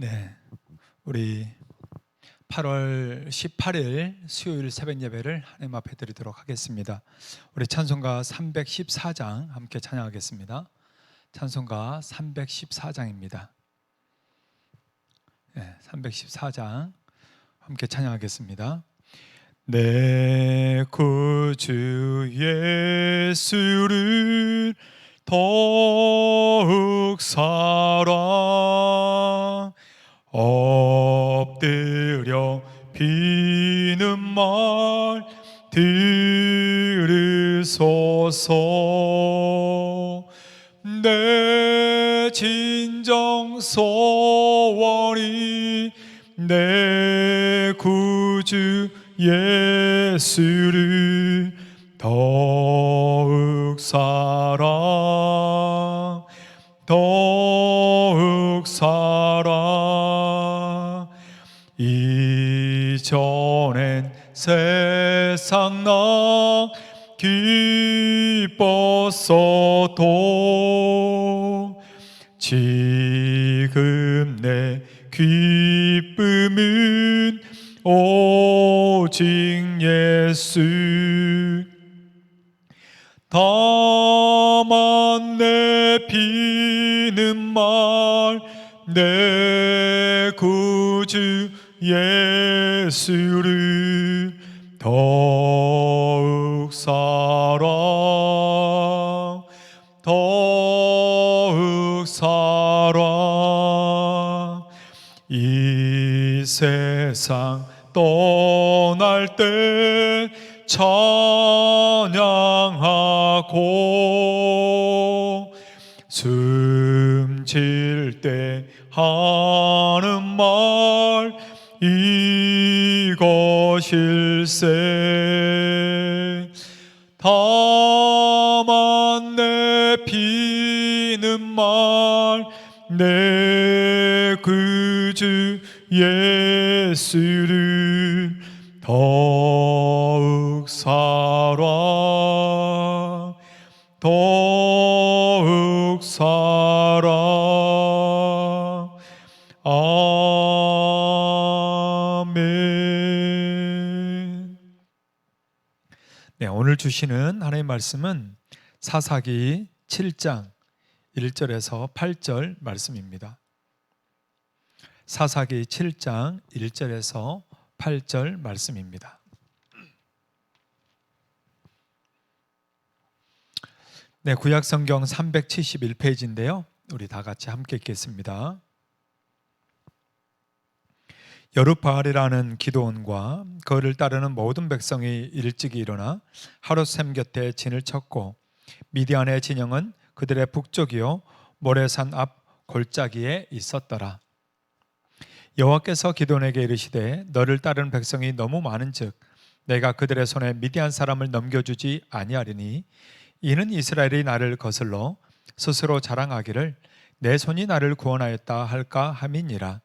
네, 우리 8월 18일 수요일 새벽 예배를 하나님 앞에 드리도록 하겠습니다. 우리 찬송가 314장 함께 찬양하겠습니다. 찬송가 314장입니다. 네, 314장 함께 찬양하겠습니다. 내 구주 예수를 더욱 사랑 엎드려 비는 말 들으소서. 내 진정 소원이 내 구주 예수를 더욱 사랑 더욱 사랑. 이전엔 세상 나 기뻤어도 지금 내 기쁨은 오직 예수. 다만 내 비는 말 내 구주 예수를 더욱 사랑 더욱 사랑. 이 세상 떠날 때 찬양하고 숨질 때 하는 말 이것일세. 다만 내 비는 말 내 구주 예수를 더욱 사랑 더욱 사랑. 아멘. 네, 오늘 주시는 하나님의 말씀은 사사기 7장 1절에서 8절 말씀입니다. 사사기 7장 1절에서 8절 말씀입니다. 네, 구약 성경 371페이지인데요. 우리 다 같이 함께 읽겠습니다. 여룻바알이라는 기드온과 그를 따르는 모든 백성이 일찍이 일어나 하룻샘 곁에 진을 쳤고 미디안의 진영은 그들의 북쪽이요 모레산 앞 골짜기에 있었더라. 여호와께서 기드온에게 이르시되 너를 따르는 백성이 너무 많은즉 내가 그들의 손에 미디안 사람을 넘겨주지 아니하리니 이는 이스라엘이 나를 거슬러 스스로 자랑하기를 내 손이 나를 구원하였다 할까 함이니라.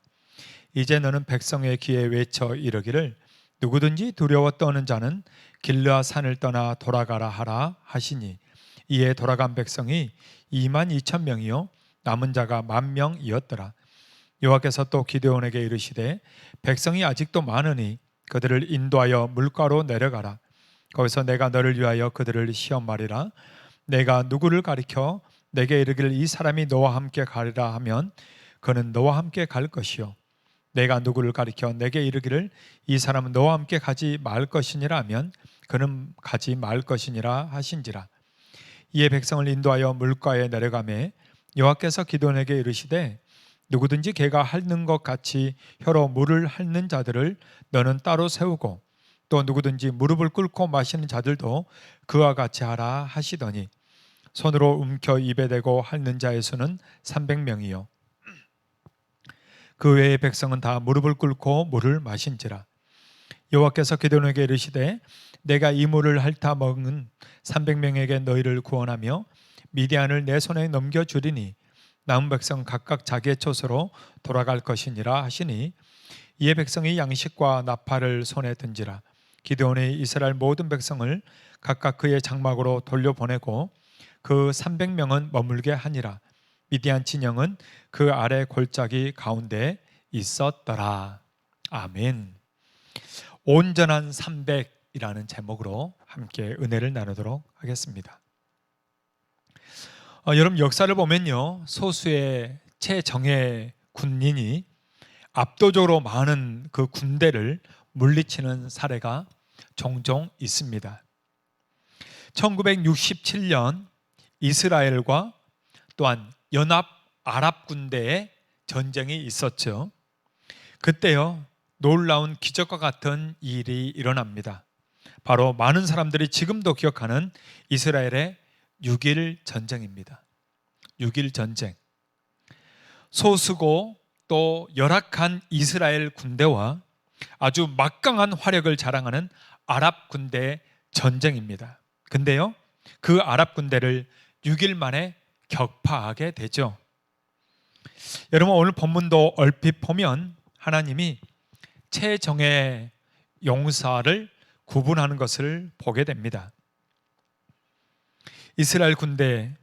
이제 너는 백성의 귀에 외쳐 이르기를 누구든지 두려워 떠는 자는 길르앗 산을 떠나 돌아가라 하라 하시니 이에 돌아간 백성이 22,000명이요 남은 자가 10,000명이었더라. 여호와께서 또 기드온에게 이르시되 백성이 아직도 많으니 그들을 인도하여 물가로 내려가라. 거기서 내가 너를 위하여 그들을 시험하리라. 내가 누구를 가리켜 내게 이르기를 이 사람이 너와 함께 가리라 하면 그는 너와 함께 갈 것이요 내가 누구를 가리켜 내게 이르기를 이 사람은 너와 함께 가지 말 것이니라 하면 그는 가지 말 것이니라 하신지라. 이에 백성을 인도하여 물가에 내려가매 여호와께서 기드온에게 이르시되 누구든지 개가 핥는 것 같이 혀로 물을 핥는 자들을 너는 따로 세우고 또 누구든지 무릎을 꿇고 마시는 자들도 그와 같이 하라 하시더니 손으로 움켜 입에 대고 핥는 자의 수는 300명이요 그 외의 백성은 다 무릎을 꿇고 물을 마신지라. 여호와께서 기드온에게 이르시되 내가 이 물을 핥아 먹은 300명에게 너희를 구원하며 미디안을 내 손에 넘겨주리니 남은 백성 각각 자기의 촌으로 돌아갈 것이니라 하시니 이에 백성이 양식과 나팔을 손에 든지라. 기드온이 이스라엘 모든 백성을 각각 그의 장막으로 돌려보내고 그 300명은 머물게 하니라. 미디안 진영은 그 아래 골짜기 가운데에 있었더라. 아멘. 온전한 300이라는 제목으로 함께 은혜를 나누도록 하겠습니다. 여러분, 역사를 보면요, 소수의 최정예 군인이 압도적으로 많은 그 군대를 물리치는 사례가 종종 있습니다. 1967년 이스라엘과 또한 연합 아랍 군대의 전쟁이 있었죠. 그때요, 놀라운 기적과 같은 일이 일어납니다. 바로 많은 사람들이 지금도 기억하는 이스라엘의 6.1 전쟁입니다. 6.1 전쟁. 소수고 또 열악한 이스라엘 군대와 아주 막강한 화력을 자랑하는 아랍 군대의 전쟁입니다. 근데요, 그 아랍 군대를 6일 만에 격파하게 되죠. 여러분, 오늘 본문도 얼핏 보면 하나님이 최정예 용사를 구분하는 것을 보게 됩니다. 이스라엘 군대,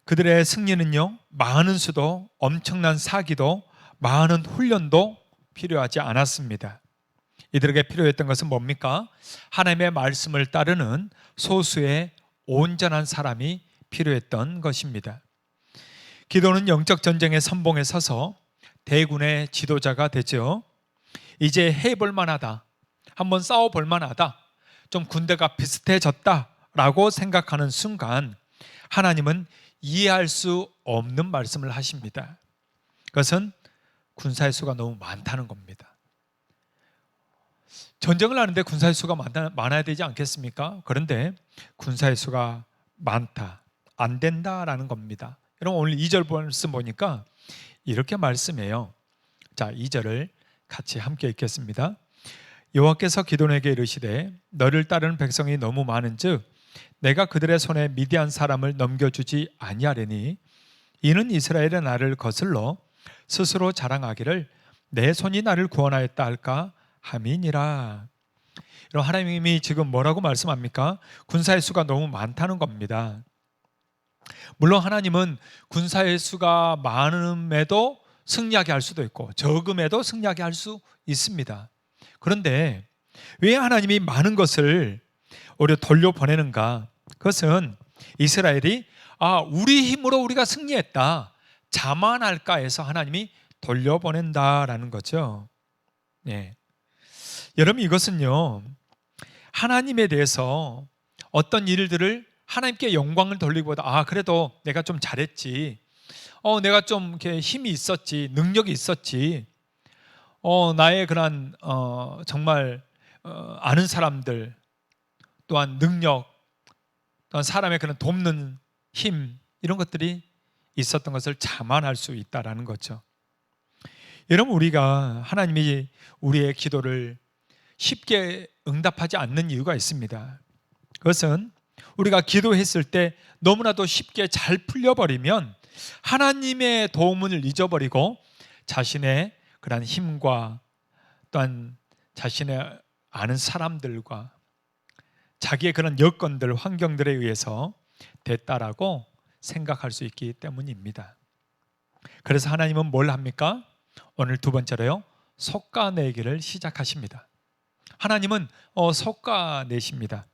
그들의 승리는요, 많은 수도 엄청난 사기도 많은 훈련도 필요하지 않았습니다. 이들에게 필요했던 것은 뭡니까? 하나님의 말씀을 따르는 소수의 온전한 사람이 필요했던 것입니다. 기도는 영적 전쟁의 선봉에 서서 대군의 지도자가 되죠. 이제 해볼 만하다, 한번 싸워볼 만하다, 좀 군대가 비슷해졌다라고 생각하는 순간 하나님은 이해할 수 없는 말씀을 하십니다. 그것은 군사의 수가 너무 많다는 겁니다. 전쟁을 하는데 군사의 수가 많아야 되지 않겠습니까? 그런데 군사의 수가 많다, 안 된다라는 겁니다. 여러분, 오늘 2절 말씀 보니까 이렇게 말씀해요. 자, 2절을 같이 함께 읽겠습니다. 여호와께서 기드온에게 이르시되 너를 따르는 백성이 너무 많은즉 내가 그들의 손에 미디안 사람을 넘겨주지 아니하리니 이는 이스라엘의 나를 거슬러 스스로 자랑하기를 내 손이 나를 구원하였다 할까 함이니라. 하나님이 지금 뭐라고 말씀합니까? 군사의 수가 너무 많다는 겁니다. 물론 하나님은 군사의 수가 많음에도 승리하게 할 수도 있고 적음에도 승리하게 할 수 있습니다. 그런데 왜 하나님이 많은 것을 오히려 돌려보내는가? 그것은 이스라엘이 우리 힘으로 우리가 승리했다, 자만할까 해서 하나님이 돌려보낸다라는 거죠. 네. 여러분, 이것은요, 하나님에 대해서 어떤 일들을 하나님께 영광을 돌리기보다 그래도 내가 좀 잘했지, 내가 좀 이렇게 힘이 있었지, 능력이 있었지, 나의 그런 정말 아는 사람들, 또한 능력, 또한 사람의 그런 돕는 힘, 이런 것들이 있었던 것을 자만할 수 있다라는 거죠. 여러분, 우리가 하나님이 우리의 기도를 쉽게 응답하지 않는 이유가 있습니다. 그것은 우리가 기도했을 때 너무나도 쉽게 잘 풀려버리면 하나님의 도움을 잊어버리고 자신의 그런 힘과 또한 자신의 아는 사람들과 자기의 그런 여건들, 환경들에 의해서 됐다라고 생각할 수 있기 때문입니다. 그래서 하나님은 뭘 합니까? 오늘 두 번째로요, 솎아내기를 시작하십니다. 하나님은 솎아내십니다.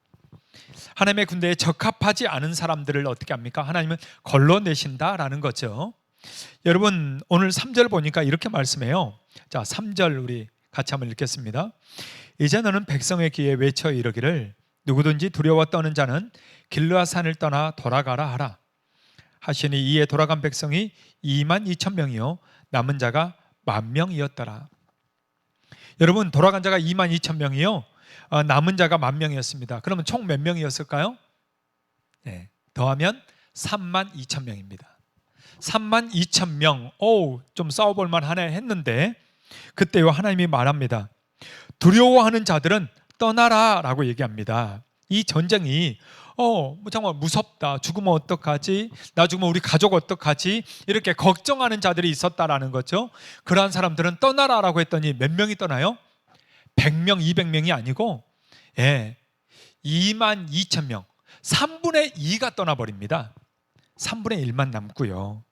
하나님의 군대에 적합하지 않은 사람들을 어떻게 합니까? 하나님은 걸러내신다라는 거죠. 여러분, 오늘 3절 보니까 이렇게 말씀해요. 자, 3절 우리 같이 한번 읽겠습니다. 이제 너는 백성의 귀에 외쳐 이르기를 누구든지 두려워 떠는 자는 길르앗산을 떠나 돌아가라 하라 하시니 이에 돌아간 백성이 22,000명이요 남은 자가 10,000명이었더라. 여러분, 돌아간 자가 22,000명이요 남은 자가 10,000명이었습니다. 그러면 총 몇 명이었을까요? 네, 더하면 32,000명입니다. 32,000명, 좀 싸워볼 만하네 했는데 그때요 하나님이 말합니다. 두려워하는 자들은 떠나라 라고 얘기합니다. 이 전쟁이 정말 무섭다, 죽으면 어떡하지, 나 죽으면 우리 가족 어떡하지, 이렇게 걱정하는 자들이 있었다라는 거죠. 그러한 사람들은 떠나라 라고 했더니 몇 명이 떠나요? 100명, 200명이 아니고 22,000명, 3분의 2가 떠나버립니다. 3분의 1만 남고요.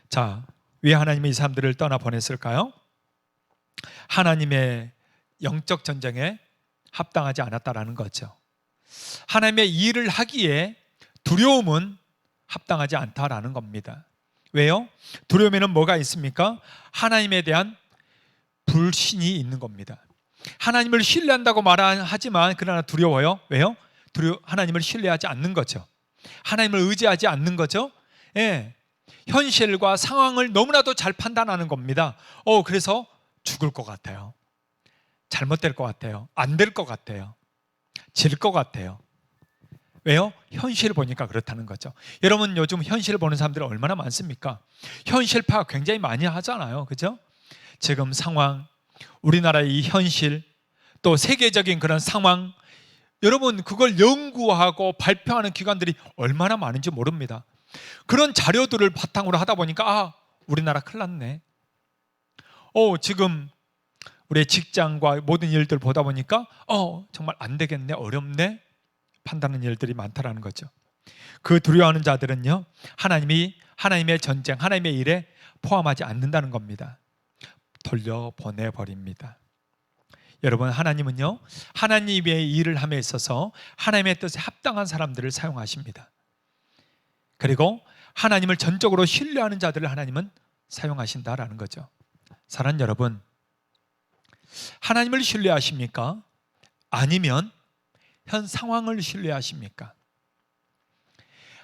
자, 왜 하나님이 이 사람들을 떠나 보냈을까요? 하나님의 영적 전쟁에 합당하지 않았다라는 거죠. 하나님의 일을 하기에 두려움은 합당하지 않다라는 겁니다. 왜요? 두려움에는 뭐가 있습니까? 하나님에 대한 불신이 있는 겁니다. 하나님을 신뢰한다고 말하지만 그러나 두려워요. 왜요? 하나님을 신뢰하지 않는 거죠. 하나님을 의지하지 않는 거죠. 예. 현실과 상황을 너무나도 잘 판단하는 겁니다. 그래서 죽을 것 같아요. 잘못될 것 같아요. 안 될 것 같아요. 질 것 같아요. 왜요? 현실을 보니까 그렇다는 거죠. 여러분, 요즘 현실을 보는 사람들이 얼마나 많습니까? 현실 파악 굉장히 많이 하잖아요. 그죠? 지금 상황, 우리나라의 이 현실, 또 세계적인 그런 상황, 여러분, 그걸 연구하고 발표하는 기관들이 얼마나 많은지 모릅니다. 그런 자료들을 바탕으로 하다 보니까 우리나라 큰일 났네. 지금 우리의 직장과 모든 일들 보다 보니까 정말 안 되겠네, 어렵네 판단하는 일들이 많다라는 거죠. 그 두려워하는 자들은요, 하나님의 전쟁, 하나님의 일에 포함하지 않는다는 겁니다. 돌려보내버립니다. 여러분, 하나님은요, 하나님의 일을 함에 있어서 하나님의 뜻에 합당한 사람들을 사용하십니다. 그리고 하나님을 전적으로 신뢰하는 자들을 하나님은 사용하신다라는 거죠. 사랑하는 여러분, 하나님을 신뢰하십니까? 아니면 현 상황을 신뢰하십니까?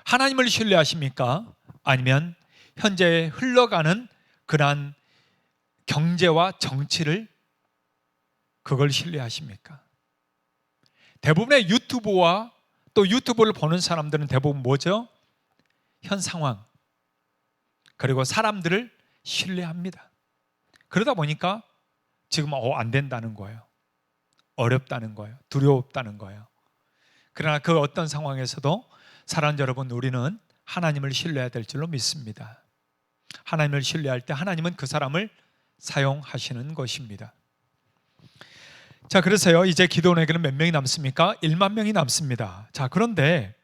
하나님을 신뢰하십니까? 아니면 현재 흘러가는 그러한 경제와 정치를 그걸 신뢰하십니까? 대부분의 유튜브와 또 유튜브를 보는 사람들은 대부분 뭐죠? 현 상황, 그리고 사람들을 신뢰합니다. 그러다 보니까 지금 안 된다는 거예요. 어렵다는 거예요. 두렵다는 거예요. 그러나 그 어떤 상황에서도 사랑하는 여러분, 우리는 하나님을 신뢰해야 될 줄로 믿습니다. 하나님을 신뢰할 때 하나님은 그 사람을 사용하시는 것입니다. 자, 그래서요, 이제 기도원에게는 몇 명이 남습니까? 1만 명이 남습니다. 자, 그런데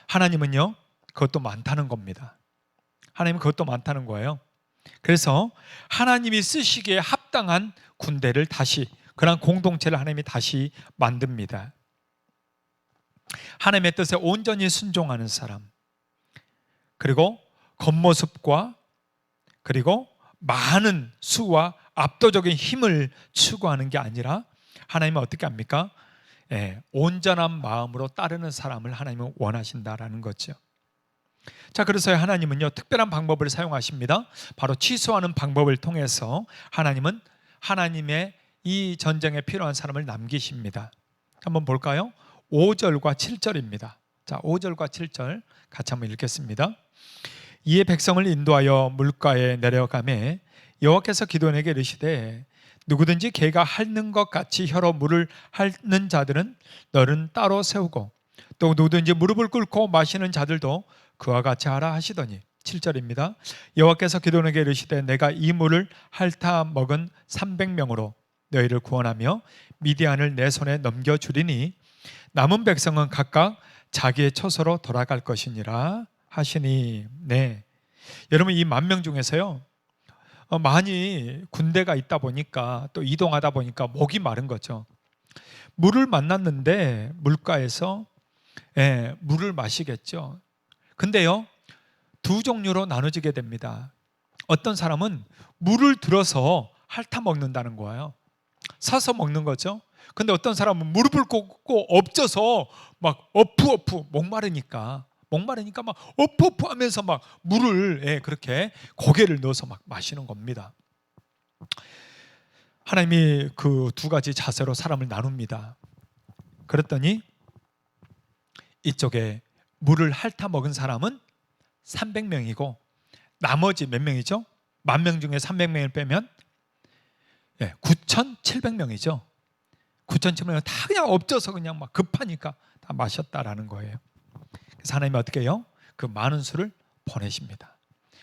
하나님은요, 그것도 많다는 겁니다. 하나님은 그것도 많다는 거예요. 그래서 하나님이 쓰시기에 합당한 군대를 그런 공동체를 하나님이 다시 만듭니다. 하나님의 뜻에 온전히 순종하는 사람, 그리고 겉모습과 그리고 많은 수와 압도적인 힘을 추구하는 게 아니라 하나님은 어떻게 합니까? 온전한 마음으로 따르는 사람을 하나님은 원하신다라는 거죠. 자, 그래서 하나님은요, 특별한 방법을 사용하십니다. 바로 취소하는 방법을 통해서 하나님은 하나님의 이 전쟁에 필요한 사람을 남기십니다. 한번 볼까요? 5절과 7절입니다. 자, 5절과 7절 같이 한번 읽겠습니다. 이에 백성을 인도하여 물가에 내려가매 여호와께서 기드온에게 이르시되 누구든지 개가 핥는 것 같이 혀로 물을 핥는 자들은 너는 따로 세우고 또 누구든지 무릎을 꿇고 마시는 자들도 그와 같이 하라 하시더니 7절입니다. 여호와께서 기드온에게 이르시되 내가 이 물을 핥아 먹은 300명으로 너희를 구원하며 미디안을 내 손에 넘겨주리니 남은 백성은 각각 자기의 처소로 돌아갈 것이니라 하시니. 네, 여러분, 이 10,000명 중에서요, 많이 군대가 있다 보니까 또 이동하다 보니까 목이 마른 거죠. 물을 만났는데 물가에서 물을 마시겠죠. 근데요, 두 종류로 나눠지게 됩니다. 어떤 사람은 물을 들어서 핥아 먹는다는 거예요. 사서 먹는 거죠. 근데 어떤 사람은 무릎을 꿇고 엎져서 막 어프어프 목마르니까 막 어프어프 하면서 막 물을 그렇게 고개를 넣어서 막 마시는 겁니다. 하나님이 그 두 가지 자세로 사람을 나눕니다. 그랬더니 이쪽에 물을 핥아 먹은 사람은 300명이고 나머지 몇 명이죠? 10,000명 중에 300명을 빼면 9,700명이죠. 9,700명 다 그냥 엎져서 그냥 막 급하니까 다 마셨다라는 거예요. 그래서 하나님이 어떻게 해요? 그 많은 수를 보내십니다.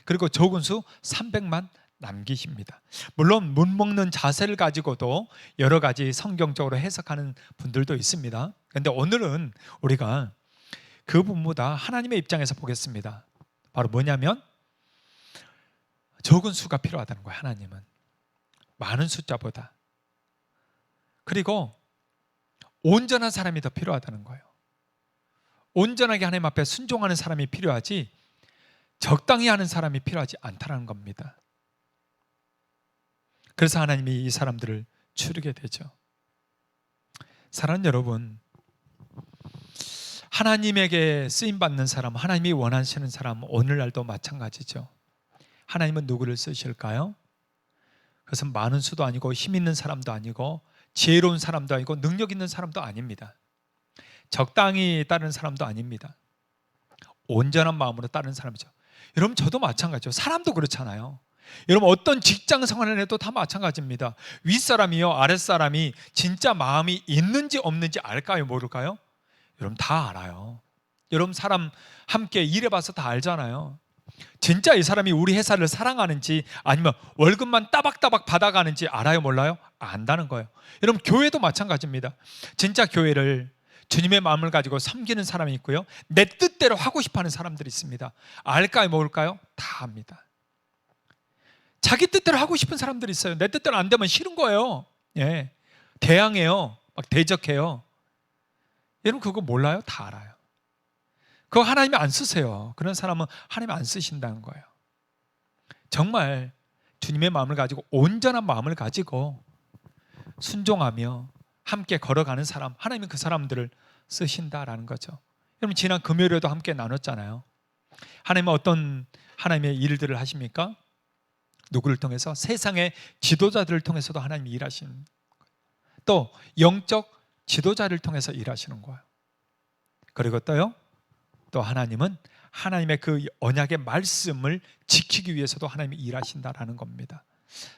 그리고 적은 수 300만 남기십니다. 물론 못 먹는 자세를 가지고도 여러 가지 성경적으로 해석하는 분들도 있습니다. 그런데 오늘은 우리가 그 부분보다 하나님의 입장에서 보겠습니다. 바로 뭐냐면 적은 수가 필요하다는 거예요. 하나님은 많은 숫자보다. 그리고 온전한 사람이 더 필요하다는 거예요. 온전하게 하나님 앞에 순종하는 사람이 필요하지 적당히 하는 사람이 필요하지 않다는 겁니다. 그래서 하나님이 이 사람들을 추르게 되죠. 사랑하는 여러분, 하나님에게 쓰임받는 사람, 하나님이 원하시는 사람, 오늘날도 마찬가지죠. 하나님은 누구를 쓰실까요? 그것은 많은 수도 아니고 힘 있는 사람도 아니고 지혜로운 사람도 아니고 능력 있는 사람도 아닙니다. 적당히 따르는 사람도 아닙니다. 온전한 마음으로 따르는 사람이죠. 여러분, 저도 마찬가지죠. 사람도 그렇잖아요. 여러분, 어떤 직장 생활을 해도 다 마찬가지입니다. 윗사람이요 아랫사람이 진짜 마음이 있는지 없는지 알까요 모를까요? 여러분, 다 알아요. 여러분, 사람 함께 일해봐서 다 알잖아요. 진짜 이 사람이 우리 회사를 사랑하는지 아니면 월급만 따박따박 받아가는지 알아요 몰라요? 안다는 거예요. 여러분, 교회도 마찬가지입니다. 진짜 교회를 주님의 마음을 가지고 섬기는 사람이 있고요, 내 뜻대로 하고 싶어하는 사람들이 있습니다. 알까요 모를까요? 다 압니다. 자기 뜻대로 하고 싶은 사람들이 있어요. 내 뜻대로 안 되면 싫은 거예요. 예, 대항해요. 막 대적해요. 여러분, 그거 몰라요? 다 알아요. 그거 하나님이 안 쓰세요. 그런 사람은 하나님이 안 쓰신다는 거예요. 정말 주님의 마음을 가지고 온전한 마음을 가지고 순종하며 함께 걸어가는 사람, 하나님이 그 사람들을 쓰신다라는 거죠. 여러분, 지난 금요일에도 함께 나눴잖아요. 하나님은 어떤 하나님의 일들을 하십니까? 누구를 통해서? 세상의 지도자들을 통해서도 하나님이 일하시는 거예요. 또 영적 지도자를 통해서 일하시는 거예요. 그리고 또 하나님은 하나님의 그 언약의 말씀을 지키기 위해서도 하나님이 일하신다라는 겁니다.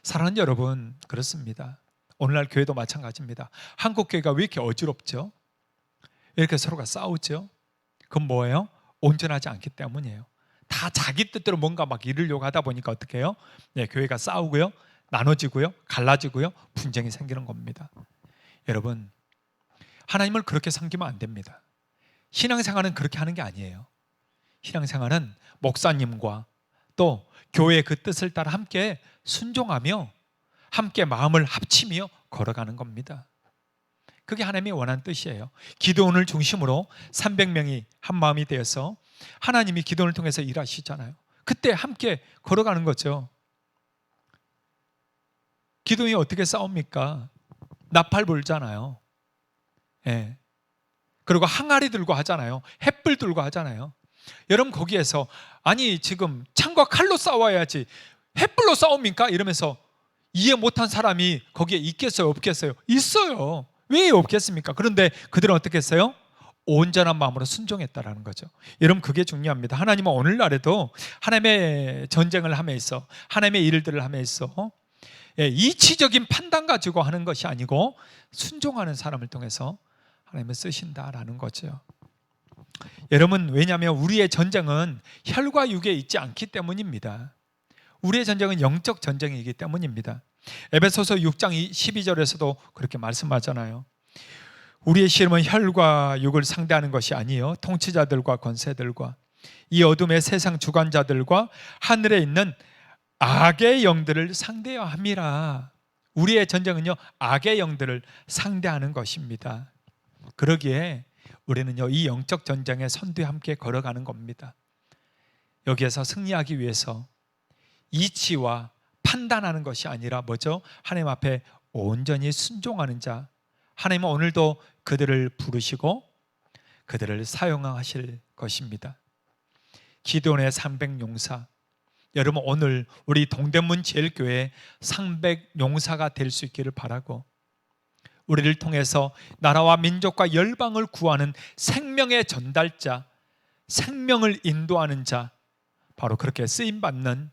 사랑하는 여러분, 그렇습니다. 오늘날 교회도 마찬가지입니다. 한국 교회가 왜 이렇게 어지럽죠? 왜 이렇게 서로가 싸우죠? 그건 뭐예요? 온전하지 않기 때문이에요. 다 자기 뜻대로 뭔가 막 이루려고 하다 보니까 어떻게 해요? 네, 교회가 싸우고요, 나눠지고요, 갈라지고요, 분쟁이 생기는 겁니다. 여러분, 하나님을 그렇게 섬기면 안 됩니다. 신앙생활은 그렇게 하는 게 아니에요. 신앙생활은 목사님과 또 교회의 그 뜻을 따라 함께 순종하며 함께 마음을 합치며 걸어가는 겁니다. 그게 하나님이 원하는 뜻이에요. 기드온을 중심으로 300명이 한 마음이 되어서 하나님이 기드온을 통해서 일하시잖아요. 그때 함께 걸어가는 거죠. 기드온이 어떻게 싸웁니까? 나팔 불잖아요. 예. 그리고 항아리 들고 하잖아요. 횃불 들고 하잖아요. 여러분, 거기에서 아니 지금 창과 칼로 싸워야지 횃불로 싸웁니까? 이러면서 이해 못한 사람이 거기에 있겠어요 없겠어요? 있어요. 왜 없겠습니까? 그런데 그들은 어떻게 했어요? 온전한 마음으로 순종했다라는 거죠. 여러분, 그게 중요합니다. 하나님은 오늘날에도 하나님의 전쟁을 함에 있어, 하나님의 일들을 함에 있어 이치적인 판단 가지고 하는 것이 아니고 순종하는 사람을 통해서 하나님을 쓰신다라는 거죠. 여러분, 왜냐하면 우리의 전쟁은 혈과 육에 있지 않기 때문입니다. 우리의 전쟁은 영적 전쟁이기 때문입니다. 에베소서 6장 12절에서도 그렇게 말씀하잖아요. 우리의 씨름은 혈과 육을 상대하는 것이 아니요 통치자들과 권세들과 이 어둠의 세상 주관자들과 하늘에 있는 악의 영들을 상대해야 함이라. 우리의 전쟁은요, 악의 영들을 상대하는 것입니다. 그러기에 우리는요, 이 영적 전쟁의 선두에 함께 걸어가는 겁니다. 여기에서 승리하기 위해서 이치와 판단하는 것이 아니라 뭐죠? 하나님 앞에 온전히 순종하는 자, 하나님은 오늘도 그들을 부르시고 그들을 사용하실 것입니다. 기드온의 300용사, 여러분, 오늘 우리 동대문 제일교회 300용사가 될 수 있기를 바라고, 우리를 통해서 나라와 민족과 열방을 구하는 생명의 전달자, 생명을 인도하는 자, 바로 그렇게 쓰임받는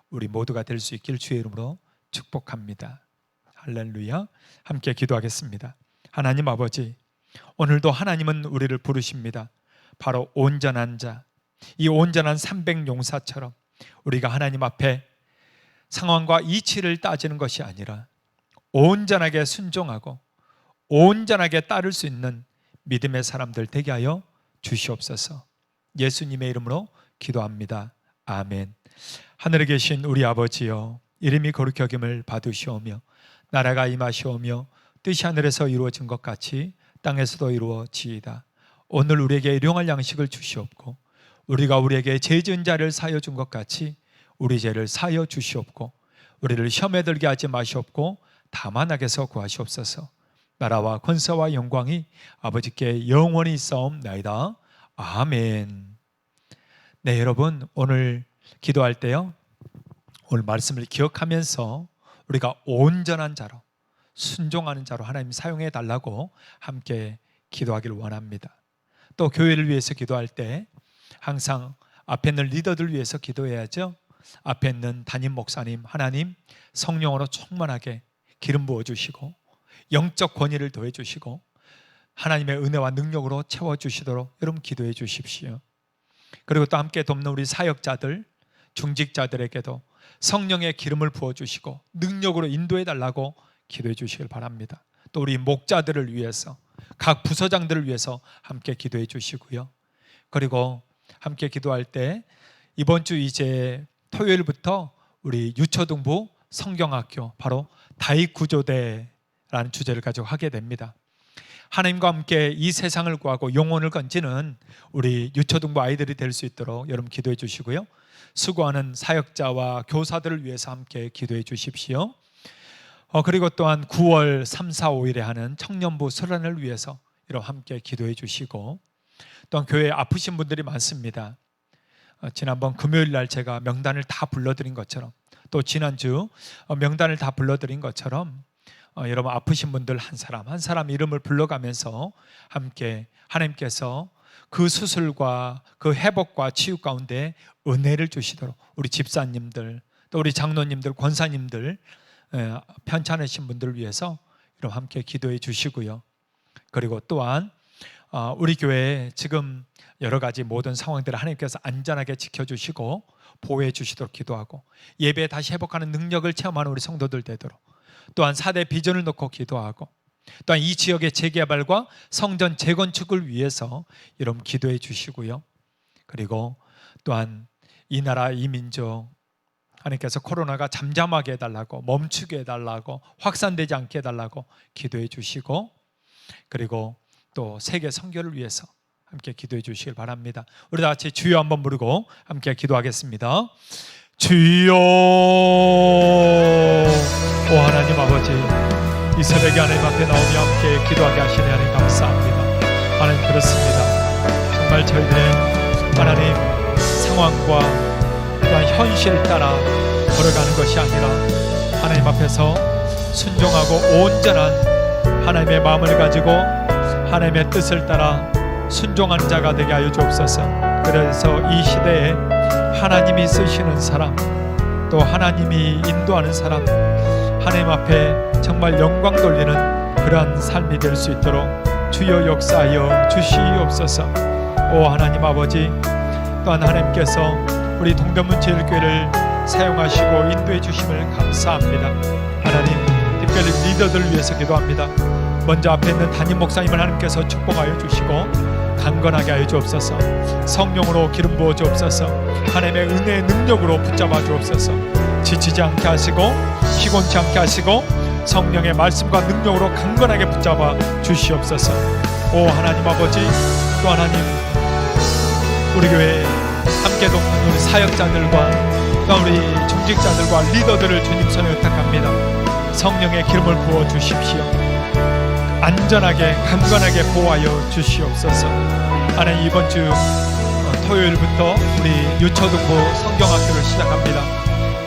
우리 모두가 될 수 있길 주의 이름으로 축복합니다. 할렐루야. 함께 기도하겠습니다. 하나님 아버지, 오늘도 하나님은 우리를 부르십니다. 바로 온전한 자, 이 온전한 300용사처럼 우리가 하나님 앞에 상황과 이치를 따지는 것이 아니라 온전하게 순종하고 온전하게 따를 수 있는 믿음의 사람들 되게 하여 주시옵소서. 예수님의 이름으로 기도합니다. 아멘. 하늘에 계신 우리 아버지여, 이름이 거룩히 여김을 받으시오며 나라가 임하시오며 뜻이 하늘에서 이루어진 것 같이 땅에서도 이루어지이다. 오늘 우리에게 일용할 양식을 주시옵고 우리가 우리에게 죄 지은 자를 사하여 준 것 같이 우리 죄를 사하여 주시옵고 우리를 시험에 들게 하지 마시옵고 다만 악에서 구하시옵소서. 나라와 권세와 영광이 아버지께 영원히 있사옵나이다. 아멘. 네, 여러분, 오늘 기도할 때요, 오늘 말씀을 기억하면서 우리가 온전한 자로, 순종하는 자로 하나님 사용해 달라고 함께 기도하기를 원합니다. 또 교회를 위해서 기도할 때 항상 앞에 있는 리더들 위해서 기도해야죠. 앞에 있는 담임 목사님, 하나님 성령으로 충만하게 기름 부어주시고 영적 권위를 더해주시고 하나님의 은혜와 능력으로 채워주시도록 여러분 기도해 주십시오. 그리고 또 함께 돕는 우리 사역자들, 중직자들에게도 성령의 기름을 부어주시고 능력으로 인도해 달라고 기도해 주시길 바랍니다. 또 우리 목자들을 위해서, 각 부서장들을 위해서 함께 기도해 주시고요. 그리고 함께 기도할 때 이번 주 이제 토요일부터 우리 유초등부 성경학교, 바로 다윗구조대라는 주제를 가지고 하게 됩니다. 하나님과 함께 이 세상을 구하고 영혼을 건지는 우리 유초등부 아이들이 될 수 있도록 여러분 기도해 주시고요. 수고하는 사역자와 교사들을 위해서 함께 기도해 주십시오. 그리고 또한 9월 3, 4, 5일에 하는 청년부 수련을 위해서 여러분 함께 기도해 주시고, 또한 교회에 아프신 분들이 많습니다. 지난번 금요일 날 제가 명단을 다 불러드린 것처럼, 또 지난주 명단을 다 불러드린 것처럼 여러분 아프신 분들 한 사람 한 사람 이름을 불러가면서 함께 하나님께서 그 수술과 그 회복과 치유 가운데 은혜를 주시도록 우리 집사님들, 또 우리 장로님들, 권사님들, 편찮으신 분들을 위해서 여러분 함께 기도해 주시고요. 그리고 또한 우리 교회에 지금 여러 가지 모든 상황들을 하나님께서 안전하게 지켜주시고 보호해 주시도록 기도하고, 예배 다시 회복하는 능력을 체험하는 우리 성도들 되도록, 또한 4대 비전을 놓고 기도하고, 또한 이 지역의 재개발과 성전 재건축을 위해서 여러분 기도해 주시고요. 그리고 또한 이 나라 이 민족 하나님께서 코로나가 잠잠하게 해달라고, 멈추게 해달라고, 확산되지 않게 해달라고 기도해 주시고, 그리고 또 세계 선교를 위해서 함께 기도해 주시길 바랍니다. 우리 다 같이 주여 한번 부르고 함께 기도하겠습니다. 주여. 오 하나님 아버지, 이 새벽에 하나님 앞에 나오며 함께 기도하게 하시니 하나님 감사합니다. 하나님 그렇습니다. 정말 저희들의 하나님 상황과 또한 현실 따라 걸어가는 것이 아니라 하나님 앞에서 순종하고 온전한 하나님의 마음을 가지고 하나님의 뜻을 따라 순종하는 자가 되게 하여 주옵소서. 그래서 이 시대에 하나님이 쓰시는 사람, 또 하나님이 인도하는 사람, 하나님 앞에 정말 영광 돌리는 그러한 삶이 될 수 있도록 주여 역사하여 주시옵소서. 오 하나님 아버지, 또한 하나님께서 우리 동대문 제일교회를 사용하시고 인도해 주심을 감사합니다. 하나님, 특별히 리더들을 위해서 기도합니다. 먼저 앞에 있는 담임 목사님을 하나님께서 축복하여 주시고 강건하게 하여 주옵소서. 성령으로 기름 부어 주옵소서. 하나님의 은혜의 능력으로 붙잡아 주옵소서. 지치지 않게 하시고 피곤치 않게 하시고 성령의 말씀과 능력으로 강건하게 붙잡아 주시옵소서. 오 하나님 아버지, 또 하나님 우리 교회에 함께 돕는 우리 사역자들과 또 우리 중직자들과 리더들을 주님 손에 의탁합니다. 성령의 기름을 부어 주십시오. 안전하게 강건하게 보호하여 주시옵소서. 하나님 이번 주 토요일부터 우리 유초등부 성경학교를 시작합니다.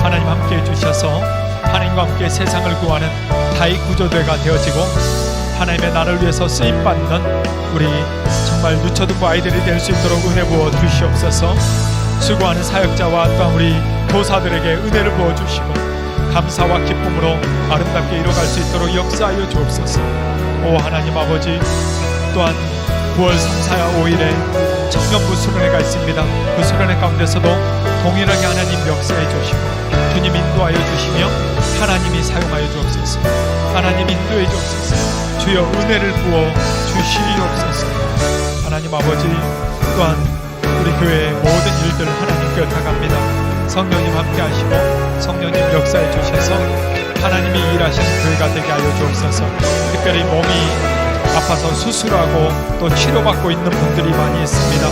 하나님 함께 해주셔서 하나님과 함께 세상을 구하는 다윗구조대가 되어지고 하나님의 나라를 위해서 쓰임받는 우리 정말 유초등부 아이들이 될 수 있도록 은혜 부어 주시옵소서. 수고하는 사역자와 또한 우리 교사들에게 은혜를 부어 주시고 감사와 기쁨으로 아름답게 이뤄갈 수 있도록 역사하여 주옵소서. 오 하나님 아버지, 또한 9월 3, 4, 5일에 청년부 수련회가 있습니다. 그 수련회 가운데서도 동일하게 하나님 역사해 주시고 주님 인도하여 주시며 하나님이 사용하여 주옵소서. 하나님 인도해 주옵소서. 주여 은혜를 부어 주시옵소서. 하나님 아버지, 또한 우리 교회의 모든 일들 하나님께 의탁합니다. 성령님 함께 하시고 성령님 역사해 주셔서 하나님이 일하시는 교회가 되게 하여 주옵소서. 특별히 몸이 아파서 수술하고 또 치료받고 있는 분들이 많이 있습니다.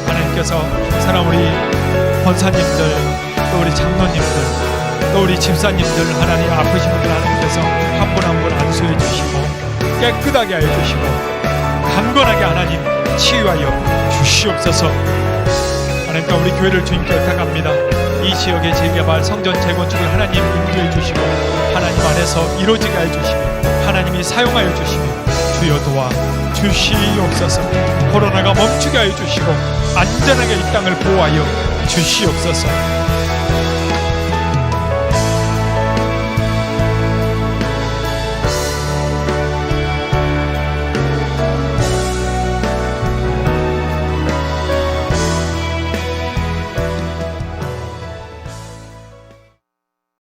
하나님께서 사랑 우리 권사님들, 또 우리 장로님들, 또 우리 집사님들, 하나님 아프신 분들 하나님께서 한 분 한 분 안수해 주시고 깨끗하게 하여 주시고 강건하게 하나님 치유하여 주시옵소서. 하나님께 우리 교회를 주님께 의탁합니다. 이 지역의 재개발, 성전 재건축을 하나님 인도해 주시고 하나님 안에서 이루어지게 하여 주시고 하나님이 사용하여 주시며 주여 도와 주시옵소서. 코로나가 멈추게 하여 주시고 안전하게 이 땅을 보호하여 주시옵소서.